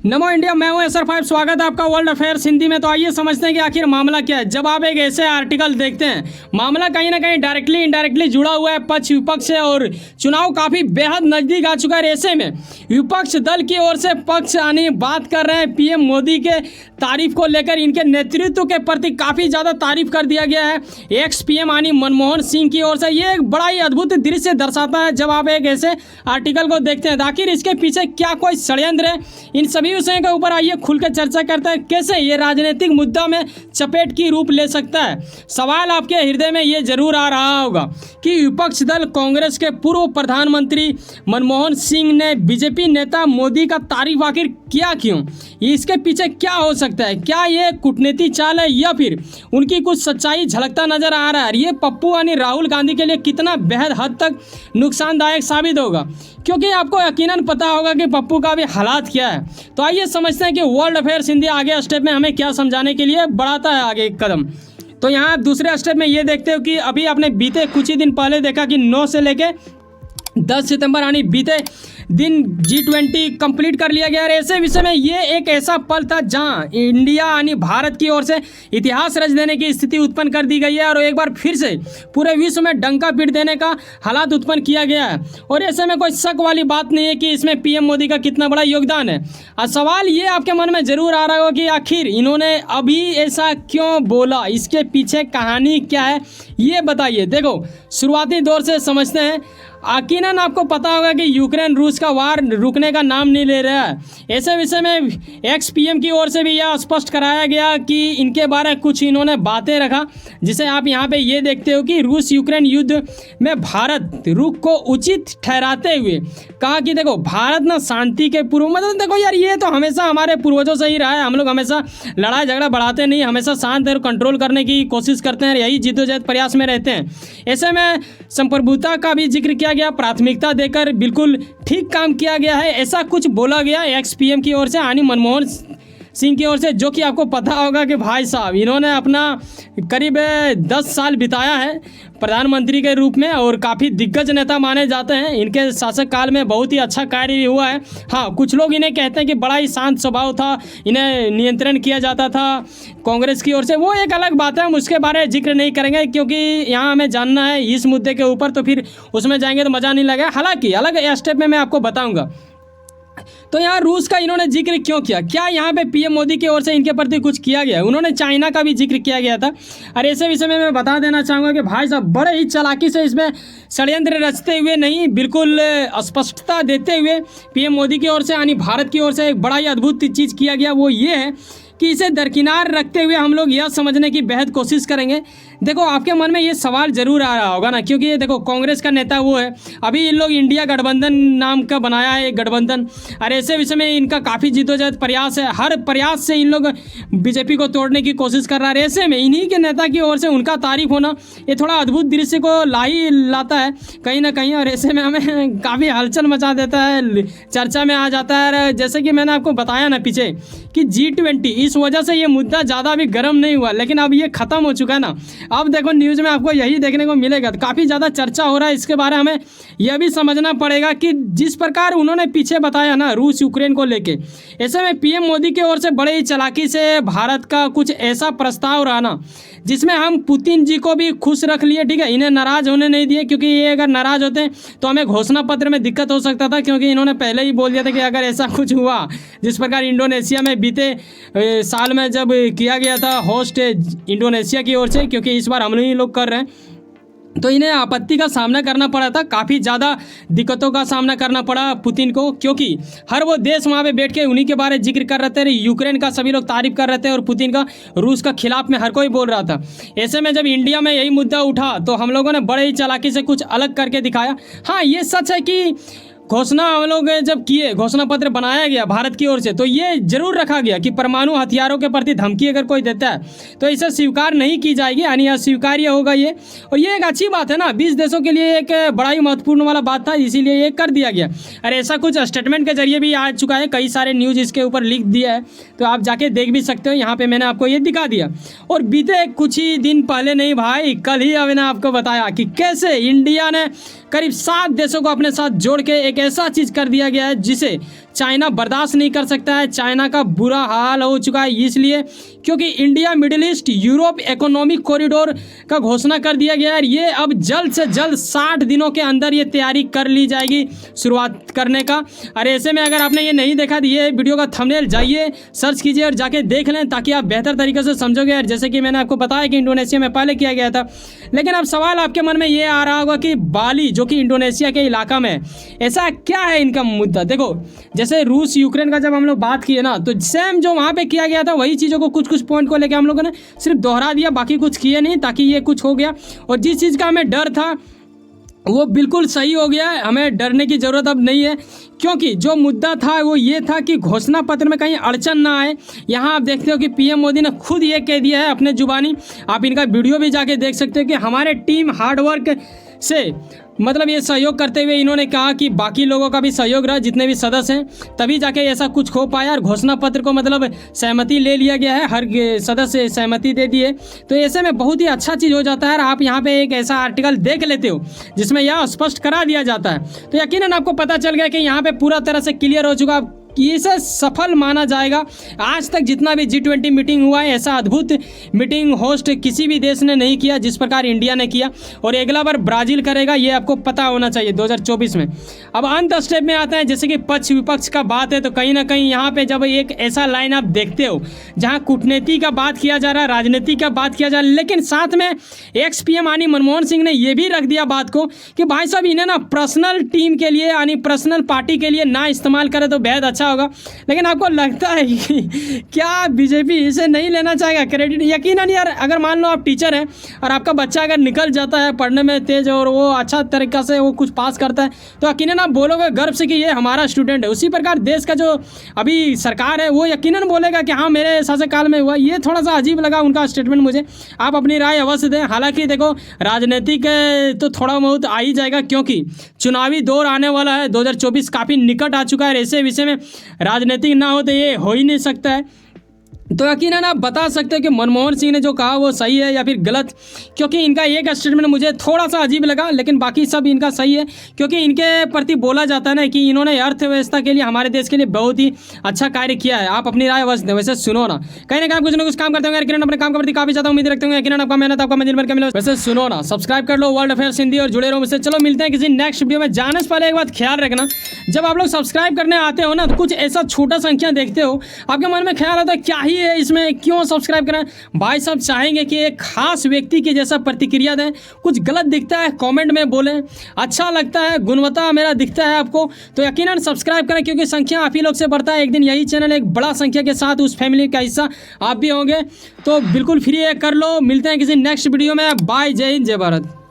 नमो India, मैं हूं SR5। स्वागत है आपका वर्ल्ड अफेयर्स हिंदी में। तो आइए समझते हैं कि आखिर मामला क्या है। जब आप एक ऐसे आर्टिकल देखते हैं, मामला कहीं ना कहीं डायरेक्टली इनडायरेक्टली जुड़ा हुआ है पक्ष विपक्ष से, और चुनाव काफ़ी बेहद नज़दीक आ चुका है। ऐसे में विपक्ष दल की ओर से पक्ष आने बात कर रहे हैं पीएम मोदी के तारीफ को लेकर। इनके नेतृत्व के प्रति काफ़ी ज़्यादा तारीफ कर दिया गया है एक्स पीएम यानी मनमोहन सिंह की ओर से। ये एक बड़ा ही अद्भुत दृश्य दर्शाता है जब आप एक ऐसे आर्टिकल को देखते हैं। आखिर इसके पीछे क्या कोई षड्यंत्र है, इन सभी विषयों के ऊपर आइए खुल कर चर्चा करते हैं। कैसे ये राजनीतिक मुद्दा में चपेट की रूप ले सकता है। सवाल आपके हृदय में ये जरूर आ रहा होगा कि विपक्ष दल कांग्रेस के पूर्व प्रधानमंत्री मनमोहन सिंह ने बीजेपी नेता मोदी का तारीफ आखिर किया क्यों? इसके पीछे क्या हो सकता है? क्या ये कूटनीति चाल है या फिर उनकी कुछ सच्चाई झलकता नजर आ रहा है? ये पप्पू यानी राहुल गांधी के लिए कितना बेहद हद तक नुकसानदायक साबित होगा, क्योंकि आपको यकीनन पता होगा कि पप्पू का भी हालात क्या है। तो आइए समझते हैं कि वर्ल्ड अफेयर्स हिंदी आगे स्टेप में हमें क्या समझाने के लिए बढ़ाता है आगे एक कदम। तो यहाँ दूसरे स्टेप में ये देखते हो कि अभी आपने बीते कुछ ही दिन पहले देखा कि 9 से लेके 10 सितंबर यानी बीते दिन G20 कंप्लीट कर लिया गया। और ऐसे विषय में ये एक ऐसा पल था जहां इंडिया यानी भारत की ओर से इतिहास रच देने की स्थिति उत्पन्न कर दी गई है, और एक बार फिर से पूरे विश्व में डंका पीट देने का हालात उत्पन्न किया गया है। और ऐसे में कोई शक वाली बात नहीं है कि इसमें पीएम मोदी का कितना बड़ा योगदान है। और सवाल ये आपके मन में जरूर आ रहा होगा कि आखिर इन्होंने अभी ऐसा क्यों बोला, इसके पीछे कहानी क्या है, ये बताइए। देखो, शुरुआती दौर से समझते हैं। यकीनन आपको पता होगा कि यूक्रेन रूस का वार रुकने का नाम नहीं ले रहा है। ऐसे विषय में एक्स पीएम की ओर से भी यह स्पष्ट कराया गया कि इनके बारे में कुछ इन्होंने बातें रखा, जिसे आप यहाँ पे ये देखते हो कि रूस यूक्रेन युद्ध में भारत रुख को उचित ठहराते हुए कहा कि देखो, भारत ना शांति के पूर्व, मतलब देखो यार, ये तो हमेशा हमारे पूर्वजों से ही रहा है। हम लोग हमेशा लड़ाई झगड़ा बढ़ाते नहीं, हमेशा शांत और कंट्रोल करने की कोशिश करते हैं, यही जिद्दोजहद प्रयास में रहते हैं। ऐसे में संप्रभुता का भी जिक्र किया गया, प्राथमिकता देकर बिल्कुल ठीक काम किया गया है, ऐसा कुछ बोला गया एक्स पीएम की ओर से यानी मनमोहन सिंह की ओर से। जो कि आपको पता होगा कि भाई साहब इन्होंने अपना करीब 10 साल बिताया है प्रधानमंत्री के रूप में, और काफ़ी दिग्गज नेता माने जाते हैं। इनके शासक काल में बहुत ही अच्छा कार्य भी हुआ है। हाँ, कुछ लोग इन्हें कहते हैं कि बड़ा ही शांत स्वभाव था, इन्हें नियंत्रण किया जाता था कांग्रेस की ओर से, वो एक अलग बात है। हम उसके बारे में जिक्र नहीं करेंगे, क्योंकि यहाँ हमें जानना है इस मुद्दे के ऊपर, तो फिर उसमें जाएंगे तो मज़ा नहीं लगेगा। हालांकि अलग स्टेप में मैं आपको बताऊँगा। तो यहाँ रूस का इन्होंने जिक्र क्यों किया? क्या यहाँ पे पीएम मोदी की ओर से इनके प्रति कुछ किया गया? उन्होंने चाइना का भी जिक्र किया गया था। और ऐसे विषय में मैं बता देना चाहूँगा कि भाई साहब बड़े ही चालाकी से इसमें षड्यंत्र रचते हुए नहीं, बिल्कुल स्पष्टता देते हुए पीएम मोदी की ओर से यानी भारत की ओर से एक बड़ा ही अद्भुत चीज़ किया गया। वो ये है कि इसे दरकिनार रखते हुए हम लोग यह समझने की बेहद कोशिश करेंगे। देखो, आपके मन में ये सवाल जरूर आ रहा होगा ना, क्योंकि ये देखो, कांग्रेस का नेता वो है, अभी इन लोग इंडिया गठबंधन नाम का बनाया है, गठबंधन। और ऐसे विषय में इनका काफ़ी जिद्दोजहद प्रयास है, हर प्रयास से इन लोग बीजेपी को तोड़ने की कोशिश कर रहा है। ऐसे में इन्हीं के नेता की ओर से उनका तारीफ होना ये थोड़ा अद्भुत दृश्य को लाता है कहीं ना कहीं, और ऐसे में हमें काफ़ी हलचल मचा देता है, चर्चा में आ जाता है। जैसे कि मैंने आपको बताया ना पीछे कि G20, इस वजह से ये मुद्दा ज़्यादा भी गर्म नहीं हुआ, लेकिन अब ये ख़त्म हो चुका है ना। अब देखो, न्यूज़ में आपको यही देखने को मिलेगा, काफ़ी ज़्यादा चर्चा हो रहा है इसके बारे में। यह भी समझना पड़ेगा कि जिस प्रकार उन्होंने पीछे बताया ना रूस यूक्रेन को लेके, ऐसे में पीएम मोदी की ओर से बड़े ही चालाकी से भारत का कुछ ऐसा प्रस्ताव रहा ना, जिसमें हम पुतिन जी को भी खुश रख लिए, ठीक है, इन्हें नाराज़ होने नहीं दिए, क्योंकि ये अगर नाराज़ होते हैं तो हमें घोषणा पत्र में दिक्कत हो सकता था, क्योंकि इन्होंने पहले ही बोल दिया था कि अगर ऐसा कुछ हुआ जिस प्रकार इंडोनेशिया में बीते साल में जब किया गया था होस्ट इंडोनेशिया की ओर से, क्योंकि इस बार हम ही लोग कर रहे हैं, तो इन्हें आपत्ति का सामना करना पड़ा था, काफ़ी ज़्यादा दिक्कतों का सामना करना पड़ा पुतिन को, क्योंकि हर वो देश वहाँ पे बैठ के उन्हीं के बारे में जिक्र कर रहे थे। यूक्रेन का सभी लोग तारीफ कर रहे थे और पुतिन का रूस का खिलाफ में हर कोई बोल रहा था। ऐसे में जब इंडिया में यही मुद्दा उठा तो हम लोगों ने बड़े ही चालाकी से कुछ अलग करके दिखाया। हाँ, ये सच है कि घोषणा हम लोग जब किए, घोषणा पत्र बनाया गया भारत की ओर से, तो ये जरूर रखा गया कि परमाणु हथियारों के प्रति धमकी अगर कोई देता है तो इसे स्वीकार नहीं की जाएगी, यानी अस्वीकार्य होगा ये। और ये एक अच्छी बात है ना, 20 देशों के लिए एक बड़ा ही महत्वपूर्ण वाला बात था, इसीलिए ये कर दिया गया। और ऐसा कुछ स्टेटमेंट के जरिए भी आ चुका है, कई सारे न्यूज़ इसके ऊपर लिख दिया है, तो आप जाके देख भी सकते हो। यहाँ पर मैंने आपको ये दिखा दिया। और बीते कुछ ही दिन पहले नहीं भाई, कल ही मैंने आपको बताया कि कैसे इंडिया ने करीब 7 देशों को अपने साथ जोड़ के एक ऐसा चीज़ कर दिया गया है जिसे चाइना बर्दाश्त नहीं कर सकता है। चाइना का बुरा हाल हो चुका है, इसलिए क्योंकि India middle east Europe economic corridor का घोषणा कर दिया गया है। ये अब जल्द से जल्द 60 दिनों के अंदर ये तैयारी कर ली जाएगी शुरुआत करने का। और ऐसे में अगर आपने ये नहीं देखा तो ये वीडियो का थंबनेल जाइए सर्च कीजिए और जाके देख लें, ताकि आप बेहतर तरीके से समझोगे। और जैसे कि मैंने आपको बताया कि इंडोनेशिया में पहले किया गया था, लेकिन अब सवाल आपके मन में ये आ रहा होगा कि बाली जो कि इंडोनेशिया के इलाका में, ऐसा क्या है इनका मुद्दा। देखो, जैसे रूस यूक्रेन का जब हम लोग बात किए ना, तो सेम जो वहाँ पे किया गया था वही चीज़ों को कुछ पॉइंट को लेकर हम लोगों ने सिर्फ दोहरा दिया, बाकी कुछ किए नहीं, ताकि ये कुछ हो गया। और जिस चीज़ का हमें डर था वो बिल्कुल सही हो गया है, हमें डरने की ज़रूरत अब नहीं है। क्योंकि जो मुद्दा था वो ये था कि घोषणा पत्र में कहीं अड़चन ना आए। यहाँ आप देखते हो कि पीएम मोदी ने खुद ये कह दिया है अपने जुबानी, आप इनका वीडियो भी जाके देख सकते हो कि हमारे टीम हार्डवर्क से मतलब ये सहयोग करते हुए इन्होंने कहा कि बाकी लोगों का भी सहयोग रहा, जितने भी सदस्य हैं, तभी जाके ऐसा कुछ हो पाया। और घोषणा पत्र को मतलब सहमति ले लिया गया है, हर सदस्य सहमति दे दिए, तो ऐसे में बहुत ही अच्छा चीज़ हो जाता है। और आप यहाँ पे एक ऐसा आर्टिकल देख लेते हो जिसमें यह स्पष्ट करा दिया जाता है, तो यकीनन आपको पता चल गया कि यहाँ पे पूरा तरह से क्लियर हो चुका कि इसे सफल माना जाएगा। आज तक जितना भी G20 मीटिंग हुआ है, ऐसा अद्भुत मीटिंग होस्ट किसी भी देश ने नहीं किया जिस प्रकार इंडिया ने किया, और अगला बार ब्राज़ील करेगा, ये आपको पता होना चाहिए 2024 में। अब अंत स्टेप में आते हैं, जैसे कि पक्ष विपक्ष का बात है, तो कहीं ना कहीं यहाँ पे जब एक ऐसा लाइन आप देखते हो जहाँ कूटनीति का बात किया जा रहा है, राजनीति का बात किया जा रहा है, लेकिन साथ में एक्स PM यानी मनमोहन सिंह ने ये भी रख दिया बात को कि भाई साहब इन्हें ना पर्सनल टीम के लिए यानी पर्सनल पार्टी के लिए ना इस्तेमाल करे तो बेहद अच्छा होगा। लेकिन आपको लगता है कि क्या बीजेपी इसे नहीं लेना चाहेगा क्रेडिट? यकीनन यार, अगर मान लो आप टीचर हैं और आपका बच्चा अगर निकल जाता है पढ़ने में तेज और वो अच्छा तरीक़ा से वो कुछ पास करता है, तो यकीनन आप बोलोगे गर्व से कि ये हमारा स्टूडेंट है। उसी प्रकार देश का जो अभी सरकार है वो यकीनन बोलेगा कि हाँ मेरे शासनकाल में हुआ। ये थोड़ा सा अजीब लगा उनका स्टेटमेंट मुझे, आप अपनी राय अवश्य दें। हालांकि देखो, राजनीतिक तो थोड़ा बहुत आ ही जाएगा, क्योंकि चुनावी दौर आने वाला है, 2024 काफ़ी निकट आ चुका है। ऐसे विषय में राजनीतिक ना हो तो ये हो ही नहीं सकता है। तो यकीनन आप बता सकते हो कि मनमोहन सिंह ने जो कहा वो सही है या फिर गलत, क्योंकि इनका एक स्टेटमेंट मुझे थोड़ा सा अजीब लगा, लेकिन बाकी सब इनका सही है, क्योंकि इनके प्रति बोला जाता है ना कि इन्होंने अर्थव्यवस्था के लिए, हमारे देश के लिए बहुत ही अच्छा कार्य किया है। आप अपनी राय वैसे सुनो ना, कहीं ना कुछ ना कुछ काम करते होंगे, यकीनन अपने काम के प्रति काफ़ी ज़्यादा उम्मीद रखते होंगे, यकीनन आपका मेहनत आपका मंजिल भर के मिले। वैसे सुनो ना, सब्सक्राइब कर लो वर्ल्ड अफेयर्स हिंदी और जुड़े रहो मुझसे। चलो मिलते हैं किसी नेक्स्ट वीडियो में। जाने से पहले एक बात ख्याल रखना, जब आप लोग सब्सक्राइब करने आते हो ना, तो कुछ ऐसा छोटा संख्या देखते हो, आपके मन में ख्याल आता है क्या ही है इसमें, क्यों सब्सक्राइब करें। भाई साहब चाहेंगे कि एक खास व्यक्ति के जैसा प्रतिक्रिया दें, कुछ गलत दिखता है कमेंट में बोलें, अच्छा लगता है गुणवत्ता मेरा दिखता है आपको, तो यकीनन सब्सक्राइब करें, क्योंकि संख्या आप ही लोग से बढ़ता है। एक दिन यही चैनल एक बड़ा संख्या के साथ उस फैमिली का हिस्सा आप भी होंगे, तो बिल्कुल फ्री है, कर लो। मिलते हैं किसी नेक्स्ट वीडियो में। बाय, जय हिंद, जय भारत।